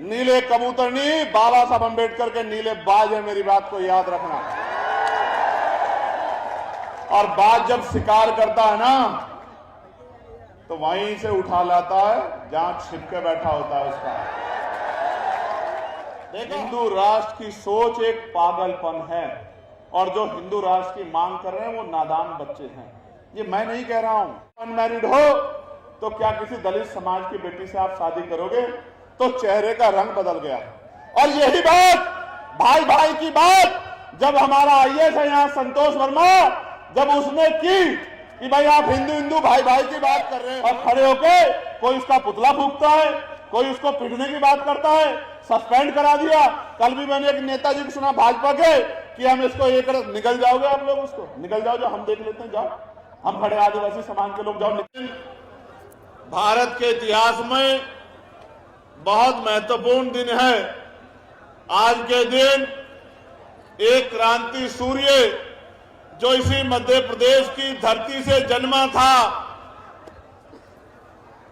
नीले कबूतर नहीं, बाबा साहब अंबेडकर के नीले बाज है, मेरी बात को याद रखना। और बाज जब शिकार करता है ना तो वहीं से उठा लाता है जहां छिप के बैठा होता है उसका। हिंदू राष्ट्र की सोच एक पागलपन है, और जो हिंदू राष्ट्र की मांग कर रहे हैं वो नादान बच्चे हैं। ये मैं नहीं कह रहा हूं। अनमैरिड हो तो क्या किसी दलित समाज की बेटी से आप शादी करोगे? तो चेहरे का रंग बदल गया। और यही बात, भाई भाई की बात, जब हमारा आईएएस है यहाँ संतोष वर्मा, जब उसने की कि भाई आप हिंदू हिंदू भाई भाई की बात कर रहे हैं, और खड़े होके कोई उसका पुतला फूंकता है, कोई उसको पीटने की बात करता है, सस्पेंड करा दिया। कल भी मैंने एक नेताजी को सुना भाजपा के कि हम इसको ये कर, निकल जाओगे आप लोग, उसको निकल जाओ, जो हम देख लेते हैं, जाओ, हम खड़े आदिवासी समाज के लोग जाओ। लेकिन भारत के इतिहास में बहुत महत्वपूर्ण दिन है। आज के दिन एक क्रांति सूर्य जो इसी मध्य प्रदेश की धरती से जन्मा था,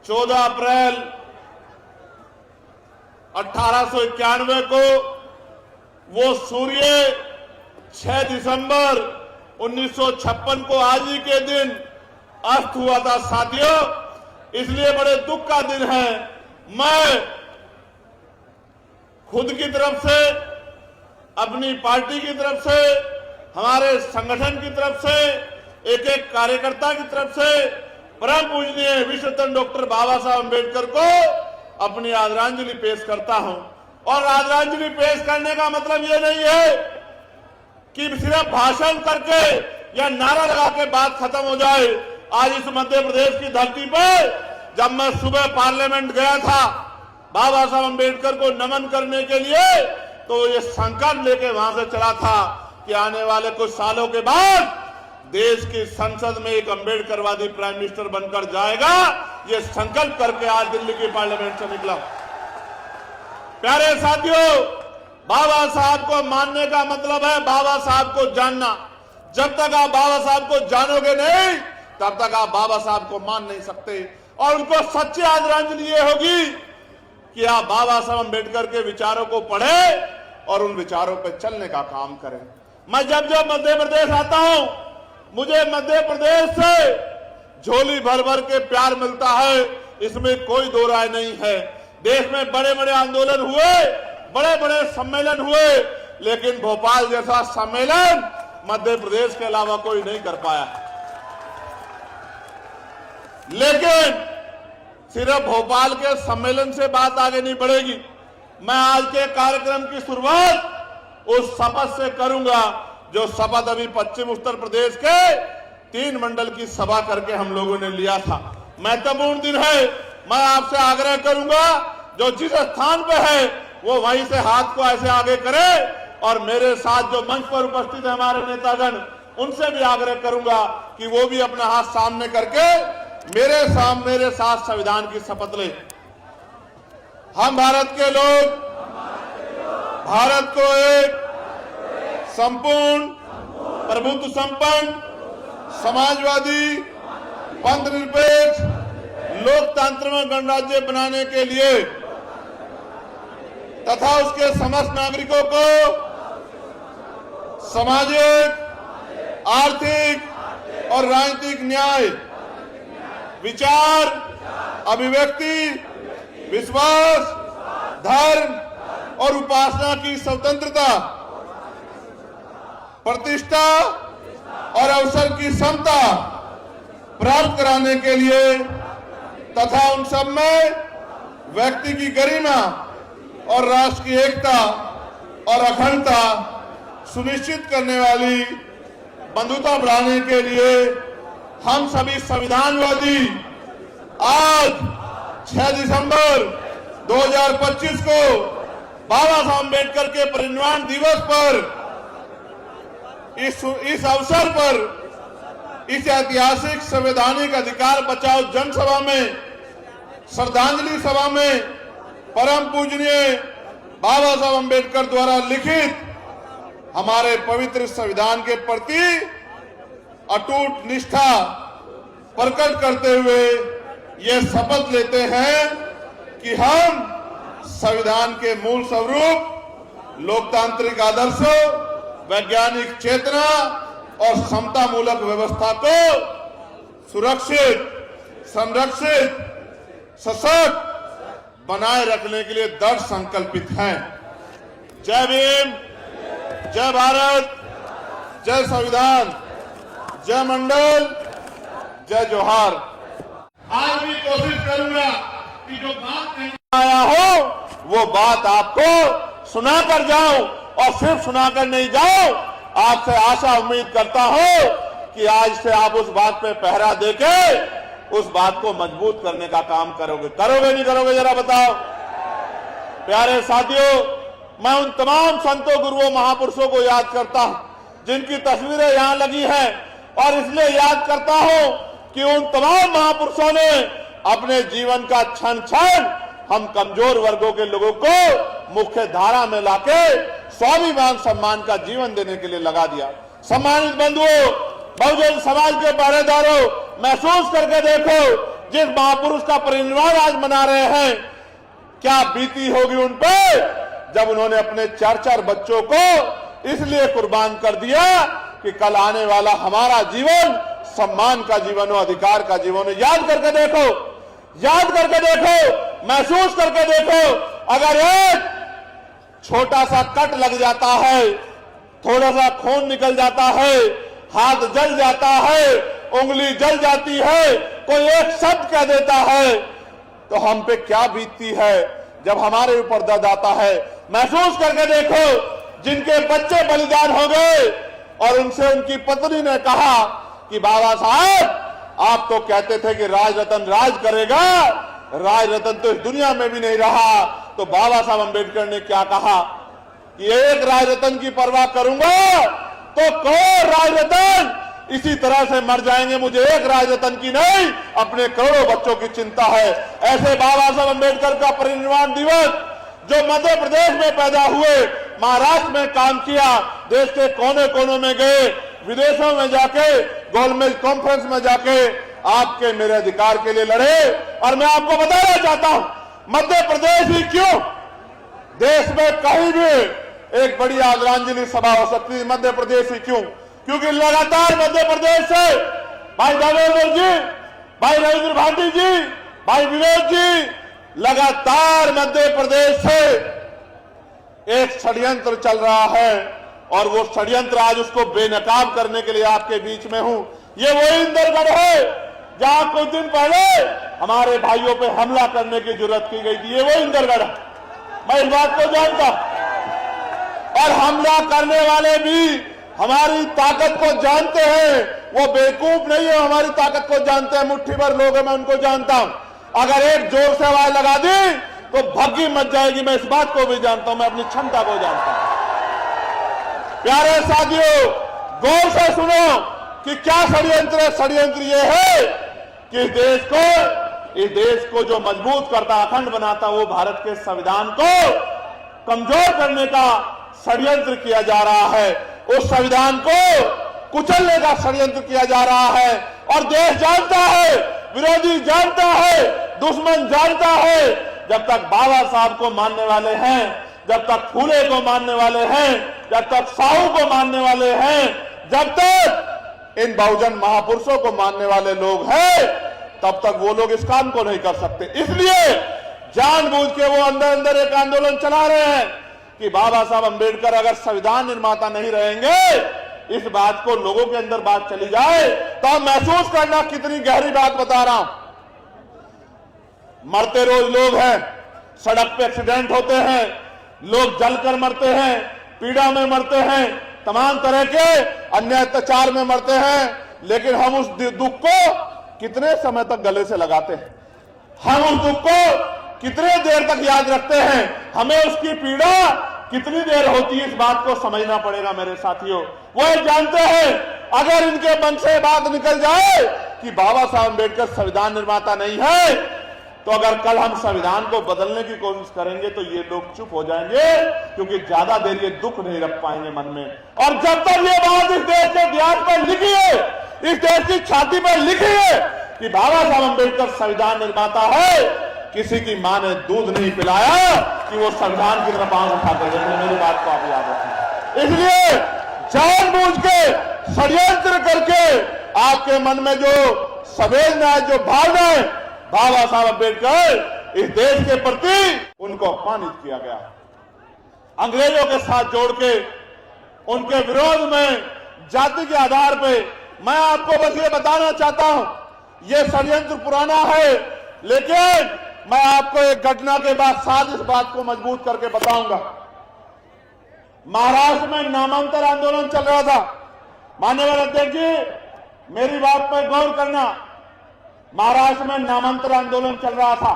14 अप्रैल 1891 को, वो सूर्य 6 दिसंबर 1956 को आज ही के दिन अस्त हुआ था। साथियों, इसलिए बड़े दुख का दिन है। मैं खुद की तरफ से, अपनी पार्टी की तरफ से, हमारे संगठन की तरफ से, एक एक कार्यकर्ता की तरफ से परम पूजनीय विश्व रत्न डॉक्टर बाबा साहब अम्बेडकर को अपनी आदरांजलि पेश करता हूं। और आदरांजलि पेश करने का मतलब ये नहीं है कि सिर्फ भाषण करके या नारा लगा के बात खत्म हो जाए। आज इस मध्य प्रदेश की धरती पर जब मैं सुबह पार्लियामेंट गया था बाबा साहब अम्बेडकर को नमन करने के लिए, तो ये संकल्प लेके वहां से चला था कि आने वाले कुछ सालों के बाद देश की संसद में एक अम्बेडकरवादी प्राइम मिनिस्टर बनकर जाएगा। ये संकल्प करके आज दिल्ली की पार्लियामेंट से निकला। प्यारे साथियों, बाबा साहब को मानने का मतलब है बाबा साहब को जानना। जब तक आप बाबा साहब को जानोगे नहीं, तब तक आप बाबा साहब को मान नहीं सकते। और उनको सच्ची आदरांजलि ये होगी कि आप बाबा साहब अम्बेडकर के विचारों को पढ़ें और उन विचारों पर चलने का काम करें। मैं जब जब मध्य प्रदेश आता हूं, मुझे मध्य प्रदेश से झोली भर भर के प्यार मिलता है, इसमें कोई दो राय नहीं है। देश में बड़े बड़े आंदोलन हुए, बड़े बड़े सम्मेलन हुए, लेकिन भोपाल जैसा सम्मेलन मध्य प्रदेश के अलावा कोई नहीं कर पाया। लेकिन सिर्फ भोपाल के सम्मेलन से बात आगे नहीं बढ़ेगी। मैं आज के कार्यक्रम की शुरुआत उस शपथ से करूंगा जो शपथ अभी पश्चिम उत्तर प्रदेश के 3 मंडल की सभा करके हम लोगों ने लिया था। महत्वपूर्ण दिन है। मैं आपसे आग्रह करूंगा, जो जिस स्थान पे है वो वहीं से हाथ को ऐसे आगे करे, और मेरे साथ जो मंच पर उपस्थित है हमारे नेतागण, उनसे भी आग्रह करूंगा कि वो भी अपना हाथ सामने करके मेरे साथ संविधान की शपथ ले। हम भारत के लोग भारत को एक संपूर्ण, प्रभुत्व संपन्न, समाजवादी, पंथ निरपेक्ष, लोकतंत्र में गणराज्य बनाने के लिए तथा उसके समस्त नागरिकों को सामाजिक, आर्थिक और राजनीतिक न्याय, विचार, अभिव्यक्ति, विश्वास, धर्म और उपासना की स्वतंत्रता, प्रतिष्ठा और अवसर की समता प्राप्त कराने के लिए तथा उन सब में व्यक्ति की गरिमा और राष्ट्र की एकता और अखंडता सुनिश्चित करने वाली बंधुता बढ़ाने के लिए हम सभी संविधानवादी आज 6 दिसंबर 2025 को बाबा साहब अम्बेडकर के परिनिर्वाण दिवस पर इस अवसर पर इस ऐतिहासिक संवैधानिक अधिकार बचाओ जनसभा में, श्रद्धांजलि सभा में परम पूजनीय बाबा साहब अम्बेडकर द्वारा लिखित हमारे पवित्र संविधान के प्रति अटूट निष्ठा प्रकट करते हुए ये शपथ लेते हैं कि हम संविधान के मूल स्वरूप लोकतांत्रिक आदर्शों, वैज्ञानिक चेतना और समता मूलक व्यवस्था को सुरक्षित, संरक्षित, सशक्त बनाए रखने के लिए दृढ़ संकल्पित हैं। जय भीम, जय भारत, जय संविधान, जय मंडल, जय जोहार। आज भी कोशिश करूंगा कि जो बात नहीं आया हो वो बात आपको सुनाकर जाऊं, और सिर्फ सुनाकर नहीं जाऊं, आपसे आशा उम्मीद करता हूं कि आज से आप उस बात पे पहरा देके उस बात को मजबूत करने का काम करोगे। करोगे नहीं करोगे जरा बताओ। प्यारे साथियों, मैं उन तमाम संतों, गुरुओं, महापुरुषों को याद करता हूं जिनकी तस्वीरें यहां लगी हैं, और इसलिए याद करता हूं कि उन तमाम महापुरुषों ने अपने जीवन का क्षण क्षण हम कमजोर वर्गों के लोगों को मुख्य धारा में लाके स्वाभिमान सम्मान का जीवन देने के लिए लगा दिया। सम्मानित बंधुओं, बहुजन समाज के पहरेदारों, महसूस करके देखो जिस महापुरुष का परिनिर्वाण आज मना रहे हैं, क्या बीती होगी उन पर जब उन्होंने अपने 4-4 बच्चों को इसलिए कुर्बान कर दिया कि कल आने वाला हमारा जीवन सम्मान का जीवन हो, अधिकार का जीवन हो। याद करके देखो, याद करके देखो, महसूस करके देखो। अगर एक छोटा सा कट लग जाता है, थोड़ा सा खून निकल जाता है, हाथ जल जाता है, उंगली जल जाती है, कोई एक शब्द कह देता है, तो हम पे क्या बीतती है जब हमारे ऊपर दर्द आता है। महसूस करके देखो जिनके बच्चे बलिदान हो गए और उनसे उनकी पत्नी ने कहा कि बाबा साहब आप तो कहते थे कि राज रतन राज करेगा, राज रतन तो इस दुनिया में भी नहीं रहा। तो बाबा साहब अंबेडकर ने क्या कहा कि एक राज रतन की परवाह करूंगा तो कौन राज रतन इसी तरह से मर जाएंगे, मुझे एक राज रतन की नहीं, अपने करोड़ों बच्चों की चिंता है। ऐसे बाबा साहब अंबेडकर का परिनिर्वाण दिवस जो मध्य प्रदेश में पैदा हुए, महाराष्ट्र में काम किया, देश के कोने कोने में गए, विदेशों में जाके, गोलमेज कॉन्फ्रेंस में जाके आपके मेरे अधिकार के लिए लड़े। और मैं आपको बताना चाहता हूं, मध्य प्रदेश ही क्यों, देश में कहीं भी एक बड़ी आदरांजलि सभा हो सकती है, मध्य प्रदेश ही क्यों? क्योंकि लगातार मध्य प्रदेश से भाई दामोदर जी, भाई रविंद्र भाटी जी, भाई विनोद जी, लगातार मध्य प्रदेश से एक षड्यंत्र चल रहा है, और वो षड्यंत्र आज उसको बेनकाब करने के लिए आपके बीच में हूं। ये वही इंदरगढ़ है जहां कुछ दिन पहले हमारे भाइयों पे हमला करने की जरूरत की गई थी। ये वही इंदरगढ़ है, मैं इस बात को जानता हूं। और हमला करने वाले भी हमारी ताकत को जानते हैं, वो बेवकूफ नहीं है, हमारी ताकत को जानते हैं। मुट्ठी भर लोग हैं, मैं उनको जानता हूं। अगर एक जोर से आवाज लगा दी तो भग्गी मच जाएगी, मैं इस बात को भी जानता हूं, मैं अपनी क्षमता को जानता हूं। प्यारे साथियों, गौर से सुनो कि क्या षड्यंत्र है। षड्यंत्र ये है कि इस देश को जो मजबूत करता, अखंड बनाता, वो भारत के संविधान को कमजोर करने का षड्यंत्र किया जा रहा है। उस संविधान को कुचलने का षड्यंत्र किया जा रहा है। और देश जानता है, विरोधी जानता है, दुश्मन जानता है, जब तक बाबा साहब को मानने वाले हैं, जब तक फूले को मानने वाले हैं, जब तक साहू को मानने वाले हैं, जब तक इन बहुजन महापुरुषों को मानने वाले लोग हैं, तब तक वो लोग इस काम को नहीं कर सकते। इसलिए जानबूझ के वो अंदर अंदर एक आंदोलन चला रहे हैं कि बाबा साहब अंबेडकर अगर संविधान निर्माता नहीं रहेंगे, इस बात को लोगों के अंदर बात चली जाए तो हम महसूस करना कितनी गहरी बात बता रहा हूं। मरते रोज लोग हैं, सड़क पे एक्सीडेंट होते हैं, लोग जलकर मरते हैं, पीड़ा में मरते हैं, तमाम तरह के अन्य अत्याचार में मरते हैं, लेकिन हम उस दुख को कितने समय तक गले से लगाते हैं, हम उस दुख को कितने देर तक याद रखते हैं, हमें उसकी पीड़ा कितनी देर होती है, इस बात को समझना पड़ेगा मेरे साथियों। वो जानते हैं अगर इनके मन से बात निकल जाए कि बाबा साहब अम्बेडकर संविधान निर्माता नहीं है, तो अगर कल हम संविधान को बदलने की कोशिश करेंगे तो ये लोग चुप हो जाएंगे, क्योंकि ज्यादा देर ये दुख नहीं रख पाएंगे मन में। और जब तक ये बात इस देश के इतिहास पर लिखी है, इस देश की छाती पर लिखी है कि बाबा साहब अम्बेडकर संविधान निर्माता है, किसी की मां ने दूध नहीं पिलाया कि वो संविधान की तरफ आंख उठा कर देखे। मेरी बात को आप याद रखें। इसलिए जानबूझ के षड्यंत्र करके आपके मन में जो संवेदना है, जो भावना है, बाबा साहब अम्बेडकर इस देश के प्रति उनको अपमानित किया गया। अंग्रेजों के साथ जोड़ के उनके विरोध में जाति के आधार पे मैं आपको बस ये बताना चाहता हूं, ये षड्यंत्र पुराना है, लेकिन मैं आपको एक घटना के बाद साथ इस बात को मजबूत करके बताऊंगा। महाराष्ट्र में नामांतर आंदोलन चल रहा था। माननीय अध्यक्ष जी, मेरी बात पर गौर करना। महाराष्ट्र में नामांतर आंदोलन चल रहा था।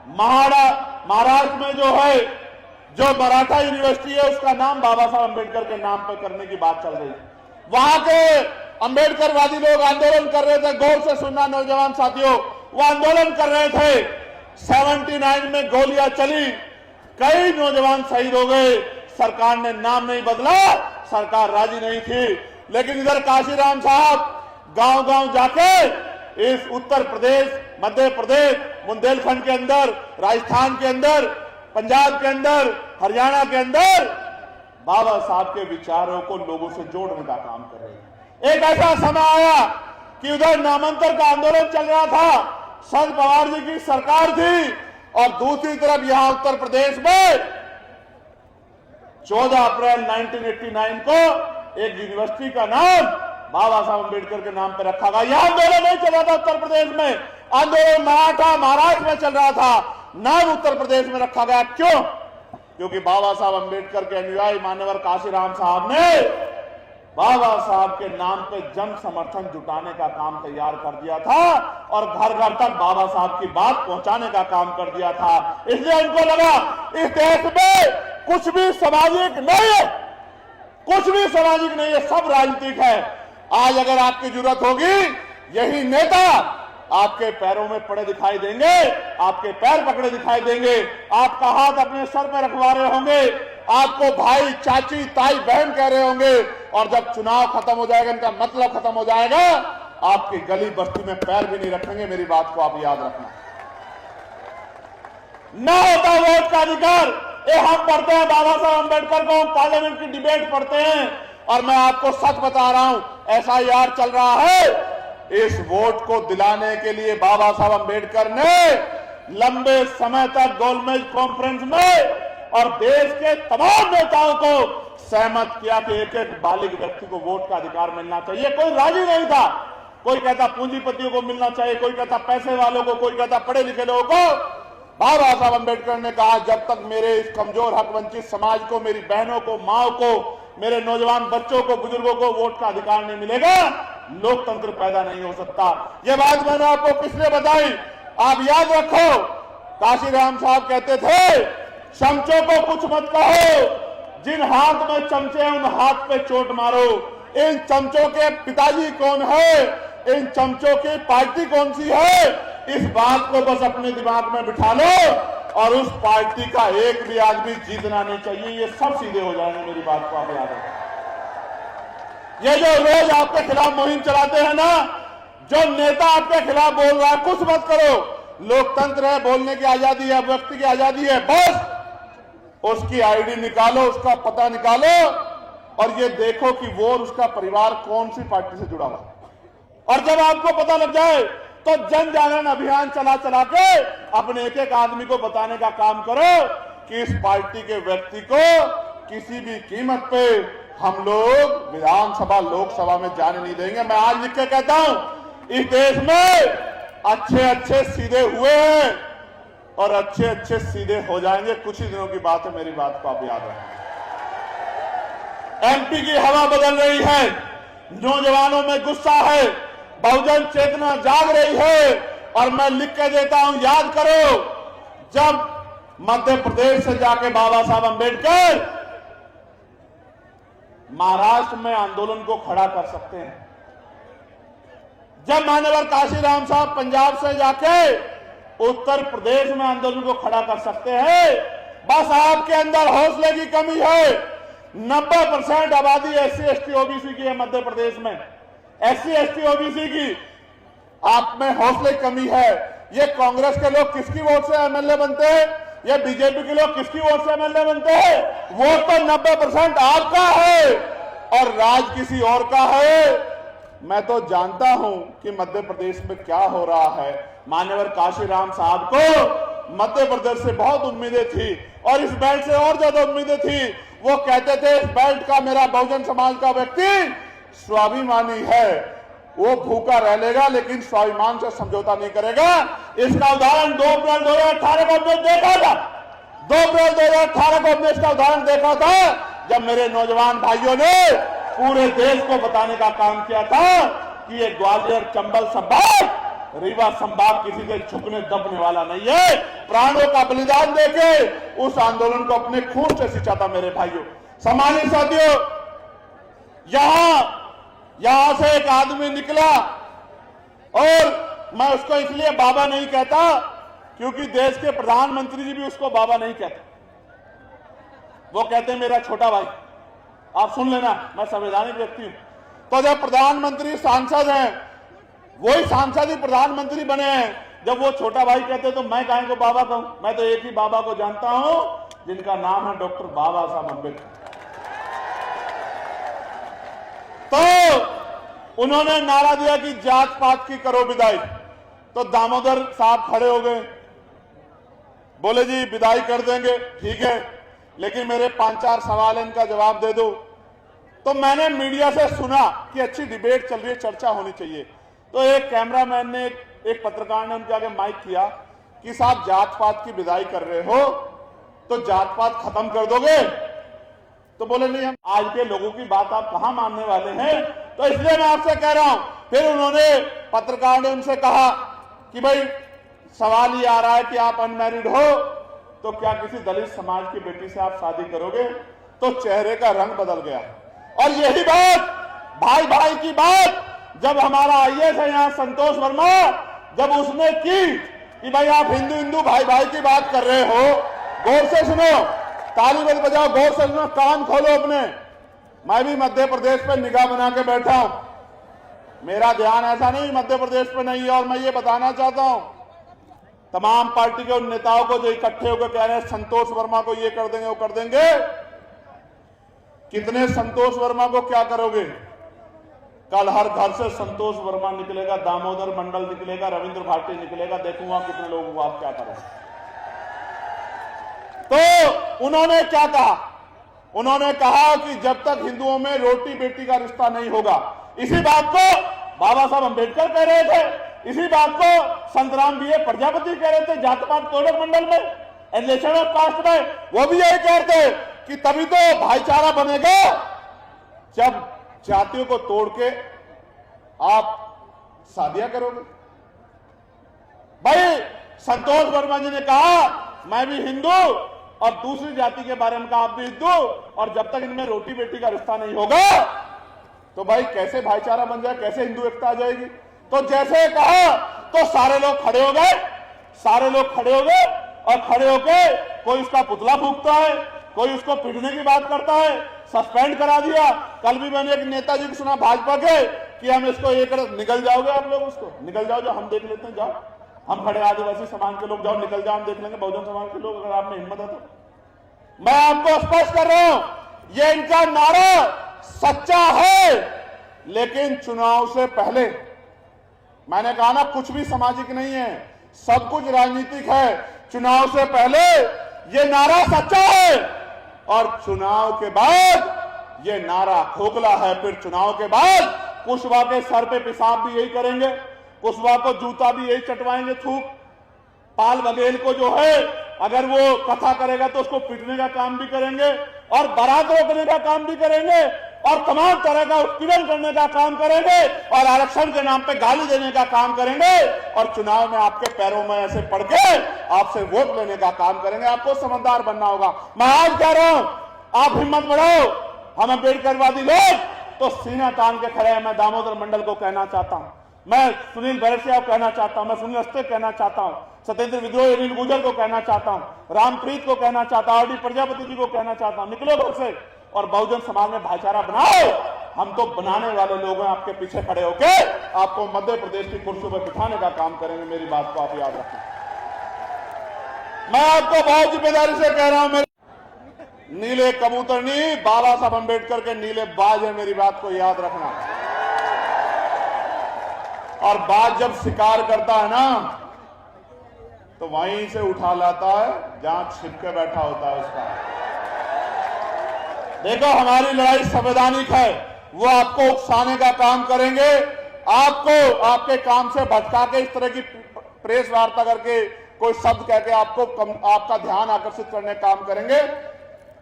महाराष्ट्र में जो मराठा यूनिवर्सिटी है उसका नाम बाबा साहब अम्बेडकर के नाम पर करने की बात चल रही है। वहां के अम्बेडकरवादी लोग आंदोलन कर रहे थे। गौर से सुनना नौजवान साथियों, वो आंदोलन कर रहे थे। 79 में गोलियां चली, कई नौजवान शहीद हो गए। सरकार ने नाम नहीं बदला, सरकार राजी नहीं थी। लेकिन इधर काशीराम साहब गांव-गांव जाके इस उत्तर प्रदेश, मध्य प्रदेश, बुंदेलखंड के अंदर, राजस्थान के अंदर, पंजाब के अंदर, हरियाणा के अंदर बाबा साहब के विचारों को लोगों से जोड़ने का काम कर रहे हैं। एक ऐसा समय आया कि उधर नामांतर का आंदोलन चल रहा था, शरद पवार जी की सरकार थी, और दूसरी तरफ यहां उत्तर प्रदेश में 14 अप्रैल 1989 को एक यूनिवर्सिटी का नाम बाबा साहब अम्बेडकर के नाम पर रखा गया। यह आंदोलन नहीं चल रहा था उत्तर प्रदेश में, आंदोलन मराठा महाराष्ट्र में चल रहा था, नाम उत्तर प्रदेश में रखा गया। क्यों? क्योंकि बाबा साहब अम्बेडकर के अनुयायी मान्यवर काशीराम साहब ने बाबा साहब के नाम पे जन समर्थन जुटाने का काम तैयार कर दिया था और घर घर तक बाबा साहब की बात पहुंचाने का काम कर दिया था। इसलिए उनको लगा इस देश में कुछ भी सामाजिक नहीं है, कुछ भी सामाजिक नहीं है, सब राजनीतिक है। आज अगर आपकी जरूरत होगी, यही नेता आपके पैरों में पड़े दिखाई देंगे, आपके पैर पकड़े दिखाई देंगे, आपका हाथ अपने सर पर रखवा रहे होंगे, आपको भाई, चाची, ताई, बहन कह रहे होंगे, और जब चुनाव खत्म हो जाएगा, इनका मतलब खत्म हो जाएगा, आपकी गली बस्ती में पैर भी नहीं रखेंगे। मेरी बात को आप याद रखना। न होता वोट का अधिकार। ये हम पढ़ते हैं बाबा साहब अम्बेडकर को, हम पार्लियामेंट की डिबेट पढ़ते हैं, और मैं आपको सच बता रहा हूं, SIR चल रहा है। इस वोट को दिलाने के लिए बाबा साहब अम्बेडकर ने लंबे समय तक गोलमेज कॉन्फ्रेंस में और देश के तमाम नेताओं को सहमत किया कि एक एक बालिग व्यक्ति को वोट का अधिकार मिलना चाहिए। कोई राजी नहीं था। कोई कहता पूंजीपतियों को मिलना चाहिए, कोई कहता पैसे वालों को, कोई कहता पढ़े लिखे लोगों को। बाबा साहब अम्बेडकर ने कहा, जब तक मेरे इस कमजोर हक वंचित समाज को, मेरी बहनों को, माओ को, मेरे नौजवान बच्चों को, बुजुर्गों को वोट का अधिकार नहीं मिलेगा, लोकतंत्र पैदा नहीं हो सकता। ये बात मैंने आपको किसने बताई? आप याद रखो, काशीराम साहब कहते थे, चमचों को कुछ मत कहो, जिन हाथ में चमचे हैं उन हाथ पे चोट मारो। इन चमचों के पिताजी कौन है, इन चमचों की पार्टी कौन सी है, इस बात को बस अपने दिमाग में बिठा लो, और उस पार्टी का एक भी आदमी जीतना नहीं चाहिए। ये सब सीधे हो जाएंगे। मेरी बात को आप याद रखें। ये जो रोज आपके खिलाफ मुहिम चलाते हैं ना, जो नेता आपके खिलाफ बोल रहा है, कुछ मत करो, लोकतंत्र है, बोलने की आजादी है, व्यक्ति की आजादी है, बस उसकी आईडी निकालो, उसका पता निकालो, और ये देखो कि वो और उसका परिवार कौन सी पार्टी से जुड़ा हुआ। और जब आपको पता लग जाए तो जन जागरण अभियान चला चला के अपने एक एक आदमी को बताने का काम करो कि इस पार्टी के व्यक्ति को किसी भी कीमत पे हम लोग विधानसभा, लोकसभा में जाने नहीं देंगे। मैं आज लिख के कहता हूं, इस देश में अच्छे अच्छे सीधे हुए हैं और अच्छे अच्छे सीधे हो जाएंगे। कुछ ही दिनों की बात है। मेरी बात को आप याद रखें। MP की हवा बदल रही है, नौजवानों में गुस्सा है, बहुजन चेतना जाग रही है, और मैं लिख के देता हूं, याद करो, जब मध्य प्रदेश से जाके बाबा साहब अम्बेडकर महाराष्ट्र में आंदोलन को खड़ा कर सकते हैं, जब मान्यवर काशीराम साहब पंजाब से जाके उत्तर प्रदेश में आंदोलन को खड़ा कर सकते हैं, बस आपके अंदर हौसले की कमी है। 90% आबादी SC ST OBC की है मध्य प्रदेश में, SC ST OBC की। आप में हौसले की कमी है। ये कांग्रेस के लोग किसकी वोट से एमएलए बनते हैं, ये बीजेपी के लोग किसकी वोट से एमएलए बनते हैं? वोट तो 90% आपका है और राज किसी और का है। मैं तो जानता हूं कि मध्य प्रदेश में क्या हो रहा है। मान्यवर काशीराम साहब को मध्य प्रदेश से बहुत उम्मीदें थी और इस बेल्ट से और ज्यादा उम्मीदें थी। वो कहते थे इस बेल्ट का मेरा बहुजन समाज का व्यक्ति स्वाभिमानी है, वो भूखा रह लेगा लेकिन स्वाभिमान से समझौता नहीं करेगा। इसका उदाहरण 2 अप्रैल 2018 को हमने देखा था। 2 अप्रैल 2018 को हमने इसका उदाहरण देखा था जब मेरे नौजवान भाइयों ने पूरे देश को बताने का काम किया था कि ये ग्वालियर चंबल संभाग, रीवा संभाग किसी के झुकने दबने वाला नहीं है। प्राणों का बलिदान देके उस आंदोलन को अपने खून से सींचा था मेरे भाइयों। सम्मानित साथियों, यहां से एक आदमी निकला और मैं उसको इसलिए बाबा नहीं कहता क्योंकि देश के प्रधानमंत्री जी भी उसको बाबा नहीं कहते, वो कहते मेरा छोटा भाई। आप सुन लेना, मैं संवैधानिक व्यक्ति हूं। तो जब प्रधानमंत्री सांसद हैं, वही सांसद ही प्रधानमंत्री बने हैं, जब वो छोटा भाई कहते तो मैं काहे को बाबा कहूं? मैं तो एक ही बाबा को जानता हूं जिनका नाम है डॉक्टर बाबा साहब अम्बेडकर। तो उन्होंने नारा दिया कि जात पात की करो विदाई। तो दामोदर साहब खड़े हो गए, बोले जी विदाई कर देंगे, ठीक है, लेकिन मेरे 5-4 सवाल इनका जवाब दे दो। तो मैंने मीडिया से सुना कि अच्छी डिबेट चल रही है, चर्चा होनी चाहिए। तो एक कैमरामैन ने, एक पत्रकार ने उनके आगे माइक किया कि साहब जात पात की विदाई कर रहे हो तो जात पात खत्म कर दोगे? तो बोले नहीं, हम आज के लोगों की बात आप कहां मानने वाले हैं, तो इसलिए मैं आपसे कह रहा हूं। फिर उन्होंने, पत्रकार ने उनसे कहा कि भाई सवाल ये आ रहा है कि आप अनमैरिड हो तो क्या किसी दलित समाज की बेटी से आप शादी करोगे? तो चेहरे का रंग बदल गया। और यही बात, भाई भाई की बात, जब हमारा आईएएस है यहाँ संतोष वर्मा, जब उसने की कि भाई आप हिंदू हिंदू भाई भाई की बात कर रहे हो, गौर से सुनो, ताली बज बजाओ, गौर से सुनो, कान खोलो अपने। मैं भी मध्य प्रदेश पे निगाह बना के बैठा हूं, मेरा ध्यान ऐसा नहीं मध्य प्रदेश पे नहीं है। और मैं ये बताना चाहता हूं तमाम पार्टी के उन नेताओं को जो इकट्ठे होकर कह रहे हैं संतोष वर्मा को ये कर देंगे वो कर देंगे, कितने संतोष वर्मा को क्या करोगे? कल हर घर से संतोष वर्मा निकलेगा, दामोदर मंडल निकलेगा, रविंद्र भाटी निकलेगा, देखूंगा कितने लोगों को आप क्या करोगे। तो उन्होंने क्या कहा? उन्होंने कहा कि जब तक हिंदुओं में रोटी बेटी का रिश्ता नहीं होगा, इसी बात को बाबा साहब अम्बेडकर कह रहे थे, इसी बात को संतराम बीए प्रजापति कह रहे थे जात पात कोडक मंडल में, एलिगेशन ऑफ कास्ट में, वो भी यही कहते कि तभी तो भाईचारा बनेगा जब जातियों को तोड़ के आप शादियां करोगे। भाई संतोष वर्मा जी ने कहा मैं भी हिंदू और दूसरी जाति के बारे में कहा आप भी हिंदू, और जब तक इनमें रोटी बेटी का रिश्ता नहीं होगा तो भाई कैसे भाईचारा बन जाए, कैसे हिंदू एकता आ जाएगी? तो जैसे कहा तो सारे लोग खड़े हो गए, सारे लोग खड़े हो गए और खड़े होके कोई उसका पुतला फूंकता है, कोई उसको पीटने की बात करता है, सस्पेंड करा दिया। कल भी मैंने एक नेताजी को सुना भाजपा के कि हम इसको ये कर, निकल जाओगे आप लोग, उसको निकल जाओ, जो हम देख लेते हैं, जाओ हम खड़े आदिवासी समाज के लोग, जाओ निकल जाओ, हम देख लेंगे बहुजन समाज के लोग, अगर आप में हिम्मत है तो। मैं आपको स्पष्ट कर रहा हूं, ये इनका नारा सच्चा है, लेकिन चुनाव से पहले, मैंने कहा ना कुछ भी सामाजिक नहीं है, सब कुछ राजनीतिक है। चुनाव से पहले ये नारा सच्चा है और चुनाव के बाद ये नारा खोखला है। फिर चुनाव के बाद कुशवाहा के सर पे पेशाब भी यही करेंगे, कुशवाहा को जूता भी यही चटवाएंगे थूक, पाल बघेल को जो है अगर वो कथा करेगा तो उसको पीटने का काम भी करेंगे और बारात रोकने का काम भी करेंगे और तमाम तरह का उत्पीड़न करने का काम करेंगे और आरक्षण के नाम पे गाली देने का काम करेंगे और चुनाव में आपके पैरों में ऐसे पड़ के आपसे वोट लेने का काम करेंगे। आपको समझदार बनना होगा। मैं आज कह रहा हूं, आप हिम्मत बढ़ाओ, हम अम्बेडकरवादी लोग तो सीना तान के खड़े हैं। मैं दामोदर मंडल को कहना चाहता हूं, मैं सुनील बैरसिया को कहना चाहता हूं, मैं सुनील अस्ते कहना चाहता हूं, सत्येंद्र विद्रोही अनिल गुजर को कहना चाहता हूं, रामप्रीत को कहना चाहता हूं, आरडी प्रजापति जी को कहना चाहता हूं, निकलो घर से और बहुजन समाज में भाईचारा बनाओ। हम तो बनाने वाले लोग हैं, आपके पीछे खड़े होके आपको मध्य प्रदेश की कुर्सी पर बिठाने का काम करेंगे। मेरी बात को आप याद रखें। मैं आपको बहुत जिम्मेदारी से कह रहा हूं, मेरे नीले कबूतर नहीं, बाबा साहब अंबेडकर के नीले बाज है। मेरी बात को याद रखना। और बाज जब शिकार करता है ना, तो वहीं से उठा लाता है जहां छिप के बैठा होता है उसका। देखो, हमारी लड़ाई संवैधानिक है। वो आपको उकसाने का काम करेंगे, आपको आपके काम से भटका के, इस तरह की प्रेस वार्ता करके, कोई शब्द कह के आपका ध्यान आकर्षित करने का काम करेंगे।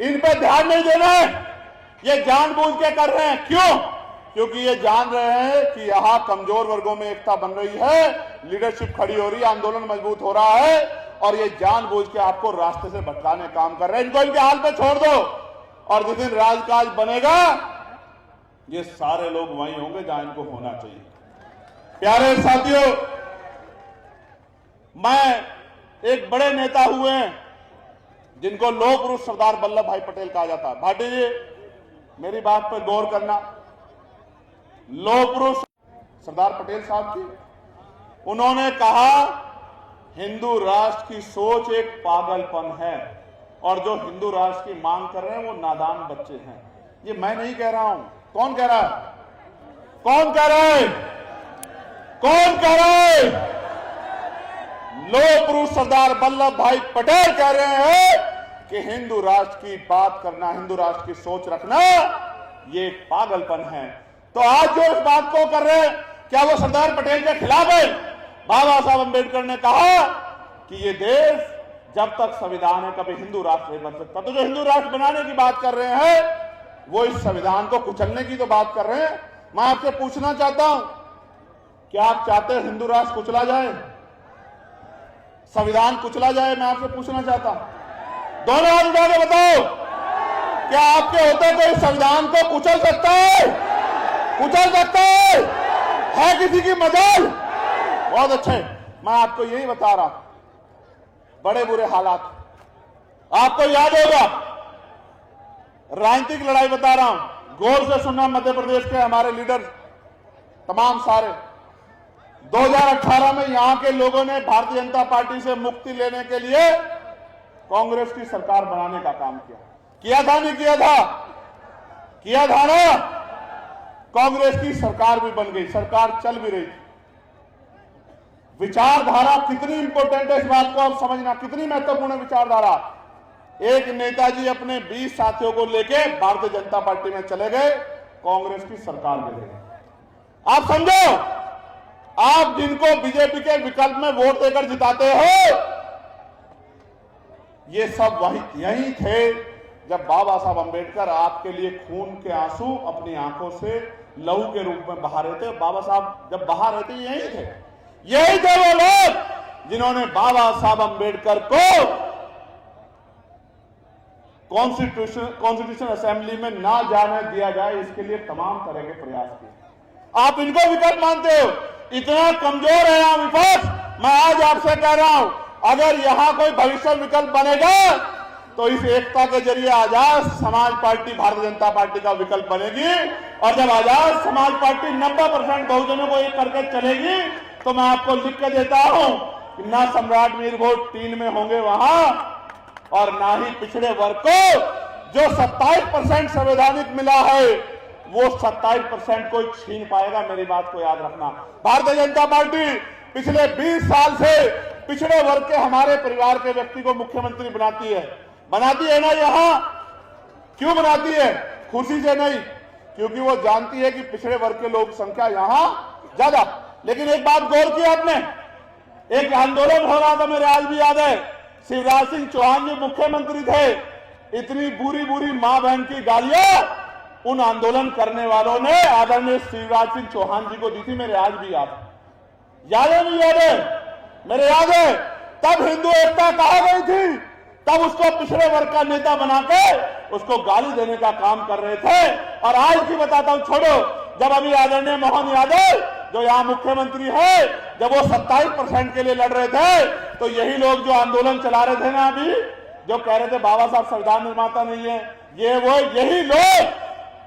इन पे ध्यान नहीं देना है। ये जानबूझ के कर रहे हैं। क्यों? क्योंकि ये जान रहे हैं कि यहां कमजोर वर्गों में एकता बन रही है, लीडरशिप खड़ी हो रही है, आंदोलन मजबूत हो रहा है, और ये जानबूझ के आपको रास्ते से भटकाने का काम कर रहे हैं। इनको इनके हाल पे छोड़ दो, और जिस दिन राजकाज बनेगा, ये सारे लोग वहीं होंगे जहां इनको होना चाहिए। प्यारे साथियों, मैं एक बड़े नेता हुए हैं जिनको लौह पुरुष सरदार वल्लभ भाई पटेल कहा जाता है। भाटी जी, मेरी बात पर गौर करना। लौह पुरुष सरदार पटेल साहब जी, उन्होंने कहा हिंदू राष्ट्र की सोच एक पागलपन है, और जो हिंदू राष्ट्र की मांग कर रहे हैं वो नादान बच्चे हैं। ये मैं नहीं कह रहा हूं। कौन कह रहा है? कौन कह रहा है? कौन कह रहा है? लौह पुरुष सरदार वल्लभ भाई पटेल कह रहे हैं कि हिंदू राष्ट्र की बात करना, हिंदू राष्ट्र की सोच रखना, ये एक पागलपन है। तो आज जो इस बात को कर रहे हैं, क्या वो सरदार पटेल के खिलाफ है? बाबा साहब अंबेडकर ने कहा कि ये देश जब तक संविधान है कभी हिंदू राष्ट्र नहीं बन सकता। तो जो हिंदू राष्ट्र बनाने की बात कर रहे हैं, वो इस संविधान को कुचलने की तो बात कर रहे हैं। मैं आपसे पूछना चाहता हूं, क्या आप चाहते हैं हिंदू राष्ट्र कुचला जाए, संविधान कुचला जाए? मैं आपसे पूछना चाहता हूं। दोनों हाथ उठा के बताओ, क्या आपके होते तो इस संविधान को कुचल सकता है? कुचल सकता है किसी की मजाल? बहुत अच्छे। मैं आपको यही बता रहा हूं, बड़े बुरे हालात। आपको याद होगा, राजनीतिक लड़ाई बता रहा हूं, गौर से सुनना। मध्य प्रदेश के हमारे लीडर तमाम सारे 2018 में यहां के लोगों ने भारतीय जनता पार्टी से मुक्ति लेने के लिए कांग्रेस की सरकार बनाने का काम किया था, नहीं किया था? किया था ना? कांग्रेस की सरकार भी बन गई, सरकार चल भी रही थी। विचारधारा कितनी इंपॉर्टेंट है, इस बात को आप समझना, कितनी महत्वपूर्ण विचारधारा। एक नेताजी अपने 20 साथियों को लेके भारतीय जनता पार्टी में चले गए, कांग्रेस की सरकार में गए। आप समझो, आप जिनको बीजेपी के विकल्प में वोट देकर जिताते हो, ये सब यही थे जब बाबा साहब अंबेडकर आपके लिए खून के आंसू अपनी आंखों से लहू के रूप में बहा रहे थे। बाबा साहब जब बहा रहे थे, यही थे वो लोग जिन्होंने बाबा साहब अंबेडकर को कॉन्स्टिट्यूशन असेंबली में ना जाने दिया जाए, इसके लिए तमाम तरह के प्रयास किए। आप इनको विकल्प मानते हो? इतना कमजोर है यहां विपक्ष। मैं आज आपसे कह रहा हूं, अगर यहां कोई भविष्य विकल्प बनेगा तो इस एकता के जरिए आजाद समाज पार्टी भारतीय जनता पार्टी का विकल्प बनेगी। और जब आजाद समाज पार्टी 90% बहुजनों को एक करके चलेगी, तो मैं आपको लिख के देता हूं कि ना सम्राट मीर वोट 3 में होंगे वहां, और ना ही पिछड़े वर्ग को जो 27% संवैधानिक मिला है, वो 27% को छीन पाएगा। मेरी बात को याद रखना। भारतीय जनता पार्टी पिछले 20 साल से पिछड़े वर्ग के हमारे परिवार के व्यक्ति को मुख्यमंत्री बनाती है ना। यहां क्यों बनाती है? खुशी से नहीं, क्योंकि वो जानती है कि पिछड़े वर्ग के लोग संख्या यहां ज्यादा। लेकिन एक बात गौर की आपने, एक आंदोलन हो रहा था, मेरे आज भी याद है, शिवराज सिंह चौहान जी मुख्यमंत्री थे, इतनी बुरी बुरी मां बहन की गालियां उन आंदोलन करने वालों ने आदरणीय शिवराज सिंह चौहान जी को दी थी। मेरे आज भी याद है नहीं याद है? मेरे याद है। तब हिंदू एकता कहा गई थी, तब उसको पिछड़े वर्ग का नेता बना के उसको गाली देने का काम कर रहे थे। और आज की बताता हूं, छोड़ो, जब अभी आदरणीय मोहन यादव जो यहां मुख्यमंत्री है, जब वो 27% के लिए लड़ रहे थे, तो यही लोग जो आंदोलन चला रहे थे ना, अभी जो कह रहे थे बाबा साहब संविधान निर्माता नहीं है, यही लोग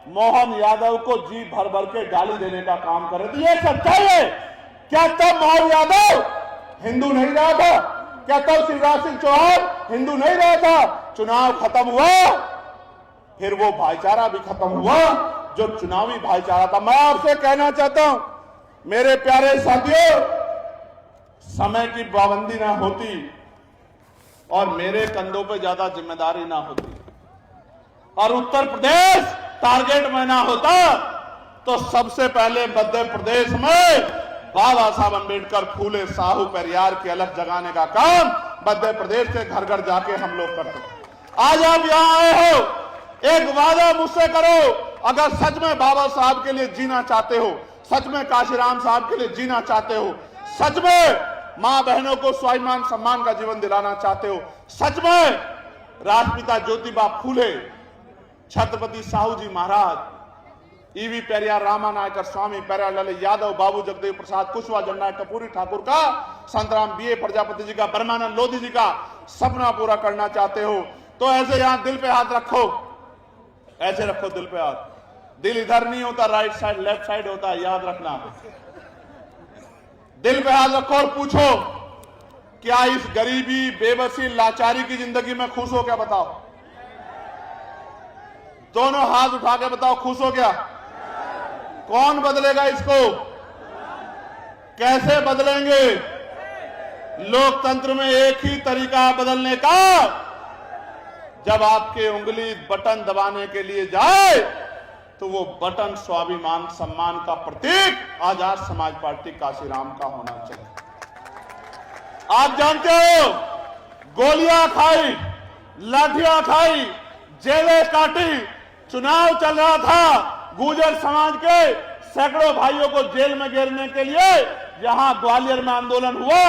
मोहन यादव को जी भर भर के गाली देने का काम कर रहे थे। ये सच्चाई है। क्या तब मोहन यादव हिंदू नहीं रहा था? क्या तब शिवराज सिंह चौहान हिंदू नहीं रहा था? चुनाव खत्म हुआ, फिर वो भाईचारा भी खत्म हुआ जो चुनावी भाईचारा था। मैं आपसे कहना चाहता हूं मेरे प्यारे साथियों, समय की पाबंदी ना होती और मेरे कंधों पे ज्यादा जिम्मेदारी ना होती और उत्तर प्रदेश टारगेट में ना होता तो सबसे पहले मध्य प्रदेश में बाबा साहब अंबेडकर, फूले, साहू, पेरियार की अलग जगाने का काम मध्य प्रदेश से घर घर जाके हम लोग करते। आज आप यहां आए हो, एक वादा मुझसे करो, अगर सच में बाबा साहब के लिए जीना चाहते हो, सच में काशीराम साहब के लिए जीना चाहते हो, सच में मां बहनों को स्वाभिमान सम्मान का जीवन दिलाना चाहते हो, सच में राष्ट्रपिता ज्योतिबा फूले, छत्रपति साहू जी महाराज, ईवी पेरियार, रामा नायकर स्वामी, पेरियार लाल यादव, बाबू जगदेव प्रसाद कुशवाहा, जननायक कर्पूरी ठाकुर का, संतराम बीए प्रजापति जी का, ब्रह्मानंद लोधी जी का सपना पूरा करना चाहते हो तो ऐसे यहां दिल पे हाथ रखो, ऐसे रखो दिल पे हाथ। दिल इधर नहीं होता, राइट साइड लेफ्ट साइड होता है, याद रखना। दिल पे हाथ रखो और पूछो, क्या इस गरीबी, बेबसी, लाचारी की जिंदगी में खुश हो? क्या बताओ? दोनों हाथ उठा के बताओ, खुश हो क्या? कौन बदलेगा इसको? कैसे बदलेंगे? लोकतंत्र में एक ही तरीका बदलने का, जब आपके उंगली बटन दबाने के लिए जाए तो वो बटन स्वाभिमान सम्मान का प्रतीक आजाद समाज पार्टी काशीराम का होना चाहिए। आप जानते हो, गोलियां खाई, लाठियां खाई, जेलें काटी, चुनाव चल रहा था, गुर्जर समाज के सैकड़ों भाइयों को जेल में घेरने के लिए जहां ग्वालियर में आंदोलन हुआ,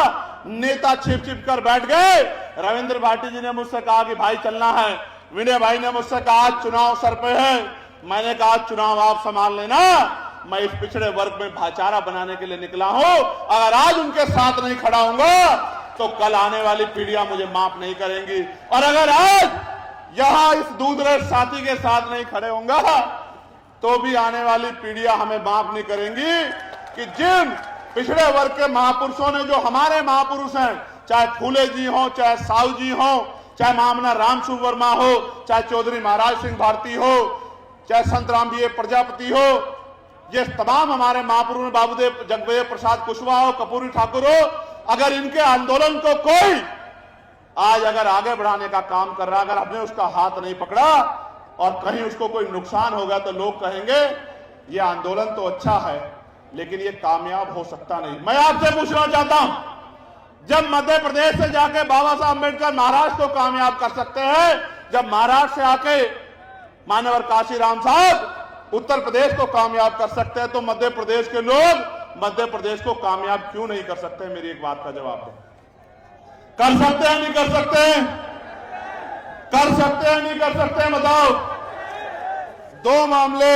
नेता छिप छिप कर बैठ गए। रविंद्र भाटी जी ने मुझसे कहा कि भाई चलना है, विनय भाई ने मुझसे कहा आज चुनाव सर पे है, मैंने कहा चुनाव आप संभाल लेना, मैं इस पिछड़े वर्ग में भाईचारा बनाने के लिए निकला हूं। अगर आज उनके साथ नहीं खड़ा होऊंगा तो कल आने वाली पीढ़ियां मुझे माफ नहीं करेंगी, और अगर आज यहां इस दूधरेज साथी के साथ नहीं खड़े होऊंगा तो भी आने वाली पीढ़ियां हमें माफ नहीं करेंगी कि जिन पिछड़े वर्ग के महापुरुषों ने, जो हमारे महापुरुष हैं, चाहे फूले जी हो, चाहे साहू जी हो, चाहे मामना रामसु वर्मा हो, चाहे चौधरी महाराज सिंह भारती हो, चाहे संत राम बीए प्रजापति हो, ये तमाम हमारे महापुरुष, बाबूदेव जगदेव प्रसाद कुशवाहा हो, कर्पूरी ठाकुर हो, अगर इनके आंदोलन को कोई आज अगर आगे बढ़ाने का काम कर रहा, अगर हमने उसका हाथ नहीं पकड़ा और कहीं उसको कोई नुकसान होगा तो लोग कहेंगे ये आंदोलन तो अच्छा है लेकिन ये कामयाब हो सकता नहीं। मैं आपसे पूछना चाहता हूं, जब मध्य प्रदेश से जाके बाबा साहब अम्बेडकर महाराष्ट्र को कामयाब कर सकते हैं, जब महाराष्ट्र से आके मानवर काशीराम साहब उत्तर प्रदेश को कामयाब कर सकते हैं, तो मध्य प्रदेश के लोग मध्य प्रदेश को कामयाब क्यों नहीं कर सकते? मेरी एक बात का जवाब दो। कर सकते हैं नहीं कर सकते हैं? कर सकते हैं नहीं कर सकते हैं? बताओ। दो मामले,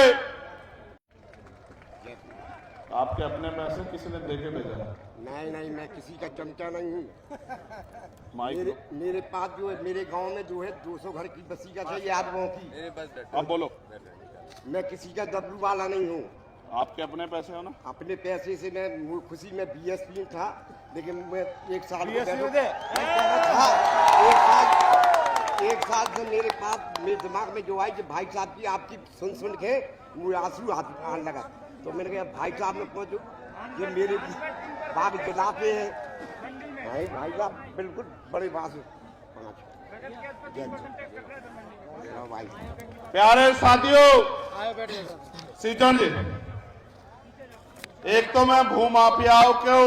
आपके अपने पैसे किसी ने देके भेजा? नहीं, मैं किसी का चमचा नहीं हूँ। मेरे पास जो है, मेरे गांव में जो है 200 घर की बस्ती का है, यादवों की। अब बोलो। मैं किसी का दबलू वाला नहीं हूँ। आपके अपने पैसे हो ना? अपने पैसे से मैं खुशी में बीएसपी था, लेकिन मैं एक साल से मेरे पास मेरे दिमाग में जो आई कि भाई साहब की आपकी सुन के मुझे आंसू आने लगा, तो मैंने कहा भाई साहब में पहुंचो, ये मेरे बाग जला पे है। भाई साहब बिल्कुल बड़े बात भाई। प्यारे साथियों, सीटन जी, एक तो मैं भूमाफियाओं को,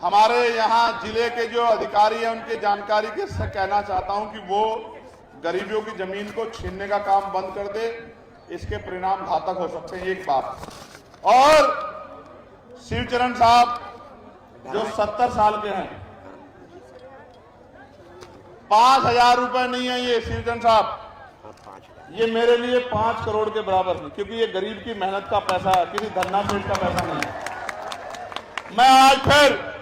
हमारे यहाँ जिले के जो अधिकारी हैं उनके जानकारी के से कहना चाहता हूं कि वो गरीबियों की जमीन को छीनने का काम बंद कर दे, इसके परिणाम घातक हो सकते हैं। एक बात और, शिवचरण साहब जो 70 साल के हैं, 5,000 रुपए नहीं है ये शिवचरण साहब, ये मेरे लिए 5 करोड़ के बराबर है, क्योंकि ये गरीब की मेहनत का पैसा है, किसी धन्ना सेठ का पैसा नहीं है। मैं आज फिर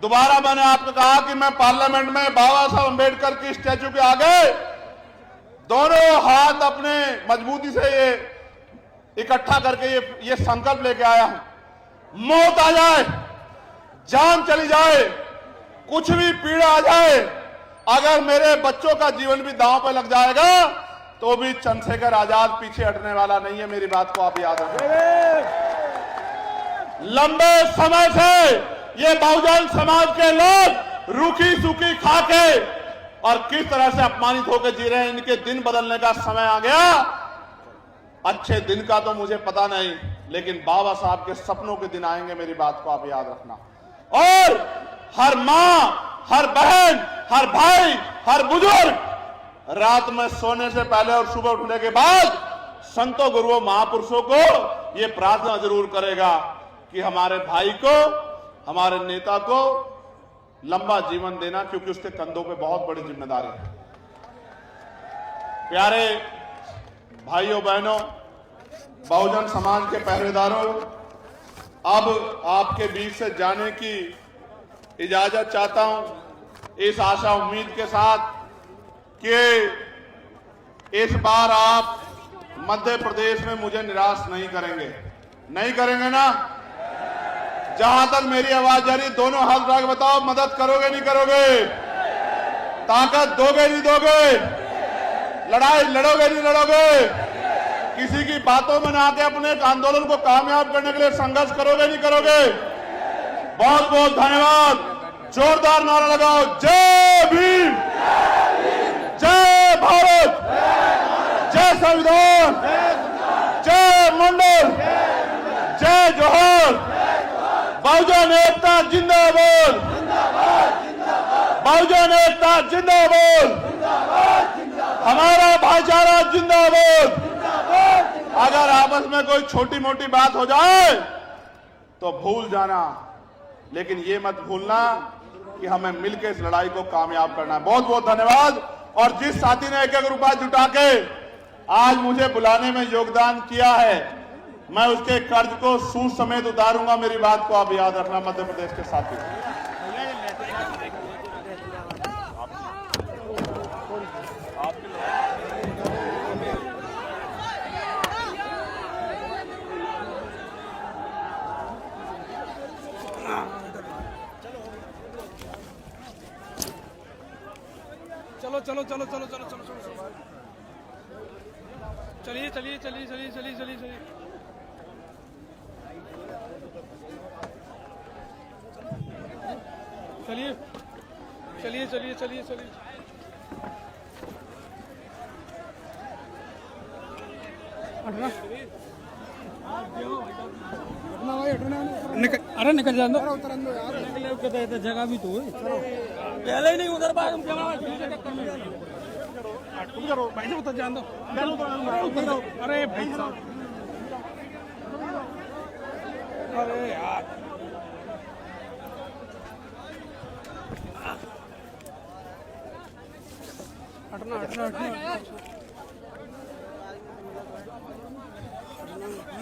दोबारा, मैंने आपको कहा कि मैं पार्लियामेंट में बाबा साहब अम्बेडकर की स्टैचू के आगे दोनों हाथ अपने मजबूती से ये इकट्ठा करके ये संकल्प लेके आया हूं। मौत आ जाए, जान चली जाए, कुछ भी पीड़ा आ जाए, अगर मेरे बच्चों का जीवन भी दांव पे लग जाएगा तो भी चंद्रशेखर आजाद पीछे हटने वाला नहीं है। मेरी बात को आप याद रखें। लंबे समय से ये बहुजन समाज के लोग रूखी सूखी खा के और किस तरह से अपमानित होकर जी रहे हैं, इनके दिन बदलने का समय आ गया। अच्छे दिन का तो मुझे पता नहीं, लेकिन बाबा साहब के सपनों के दिन आएंगे। मेरी बात को आप याद रखना। और हर मां, हर बहन, हर भाई, हर बुजुर्ग रात में सोने से पहले और सुबह उठने के बाद संतों, गुरुओं, महापुरुषों को यह प्रार्थना जरूर करेगा कि हमारे भाई को, हमारे नेता को लंबा जीवन देना, क्योंकि उसके कंधों पे बहुत बड़ी जिम्मेदारी है। प्यारे भाइयों बहनों, बहुजन समाज के पहरेदारों, अब आपके बीच से जाने की इजाजत चाहता हूं इस आशा उम्मीद के साथ कि इस बार आप मध्य प्रदेश में मुझे निराश नहीं करेंगे। नहीं करेंगे ना? जहां तक मेरी आवाज जा रही, दोनों हाथ उठा के बताओ, मदद करोगे नहीं करोगे? ताकत दोगे नहीं दोगे? लड़ाई लड़ोगे नहीं लड़ोगे? किसी की बातों में ना आके अपने आंदोलन को कामयाब करने के लिए संघर्ष करोगे नहीं करोगे? बहुत बहुत धन्यवाद। जोरदार नारा लगाओ, जय भीम, जय भारत, जय संविधान, जय मंडल, जय जोहर, बहुजन एकता जिंदाबाद, बहुजन एकता जिंदाबाद, हमारा भाईचारा जिंदाबाद। अगर आपस में कोई छोटी मोटी बात हो जाए तो भूल जाना, लेकिन ये मत भूलना कि हमें मिलकर इस लड़ाई को कामयाब करना है। बहुत बहुत धन्यवाद। और जिस साथी ने 1-1 रुपया जुटा के आज मुझे बुलाने में योगदान किया है, मैं उसके कर्ज को सूद समेत उतारूंगा। मेरी बात को आप याद रखना मध्य प्रदेश के साथी। चलो चलो चलो चलो चलो चलो चलो चलिए चलिए चलिए चलिए चलिए चलिए चलिए चलिए चलिए चलिए चलिए अरे निकल जाओ, जगह भी तो पहले ही नहीं उधर बाहर तुम करो भाई से उतर जान दो। अरे भाई साहब, अरे यार हटना हटना हटना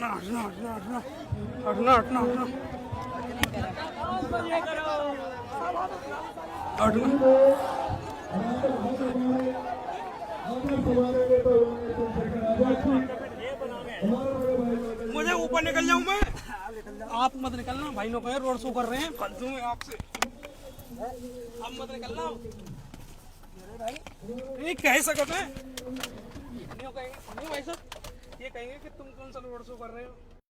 हटना हटना हटना हटना हटना मुझे ऊपर निकल जाऊं मैं, आप मत निकलना। भाई लोग रोड शो कर रहे हैं, फालतू में आपसे आप मत निकलना। ये कह सकते हैं नहीं भाई साहब, ये कहेंगे कि तुम कौन सा रोड शो कर रहे हो।